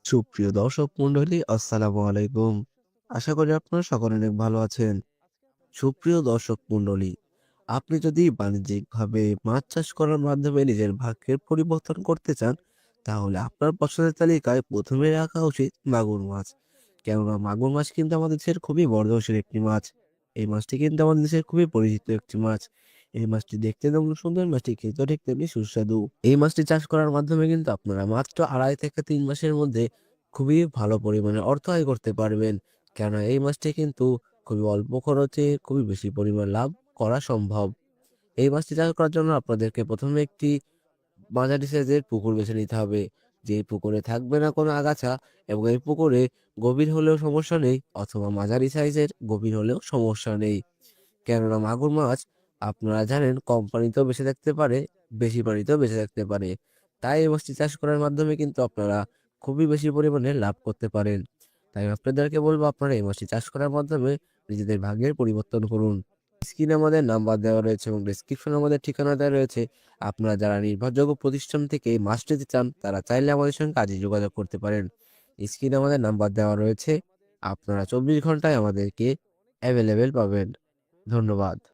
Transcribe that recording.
সুপ্রিয় দর্শক মন্ডলী আসসালামু আলাইকুম। আশা করি আপনারা সকলে অনেক ভালো আছেন। সুপ্রিয় দর্শক মন্ডলী, আপনি যদি বাণিজ্যিকভাবে মাছ চাষ করার মাধ্যমে নিজের ভাগ্যের পরিবর্তন করতে চান, তাহলে আপনার পছন্দের তালিকায় ১ম এ রাখা উচিত মাগুর মাছ। কেননা মাগুর মাছ কিন্তু আমাদের দেশের খুবই বর্ধনশীল একটি মাছ। এই মাছটি কিন্তু আমাদের দেশের খুবই পরিচিত একটি মাছ। এই মাছটি দেখতে যেমন সুন্দর, মাছটি খেতেও ঠিক তেমনি সুস্বাদু। এই মাছটি চাষ করার মাধ্যমে কিন্তু আপনারা মাত্র ২.৫ থেকে ৩ মাসের মধ্যে খুবই ভালো পরিমাণে অর্থ আয় করতে পারবেন। কেননা এই মাছটি কিন্তু খুবই অল্প খরচে খুবই বেশি পরিমাণ লাভ করা সম্ভব। এই মাছটি চাষ করার জন্য আপনাদেরকে ১ম এ একটি মাঝারি সাইজের পুকুর বেছে নিতে হবে। যে পুকুরে থাকবে না কোনো আগাছা এবং এই পুকুরে গভীর হলেও সমস্যা নেই অথবা মাঝারি সাইজের গভীর হলেও সমস্যা নেই। কেননা মাগুর মাছ আপনারা জানেন কম পানিতেও বেঁচে থাকতে পারে, বেশি পানিতেও বেঁচে থাকতে পারে। তাই এই মাছটি চাষ করার মাধ্যমে কিন্তু আপনারা খুবই বেশি পরিমাণে লাভ করতে পারেন। তাই আপনাদেরকে বলব আপনারা এই মাছটি চাষ করার মাধ্যমে নিজেদের ভাগ্যের পরিবর্তন করুন। স্ক্রিনে আমাদের নাম্বার দেওয়া রয়েছে এবং ডেসক্রিপশনে আমাদের ঠিকানা দেওয়া রয়েছে। আপনারা যারা নির্ভরযোগ্য প্রতিষ্ঠান থেকে এই মাছ নিতে চান তারা চাইলে আমাদের সঙ্গে আজই যোগাযোগ করতে পারেন। স্ক্রিনে আমাদের নাম্বার দেওয়া রয়েছে। আপনারা ২৪ ঘন্টায় আমাদেরকে অ্যাভেলেবেল পাবেন। ধন্যবাদ।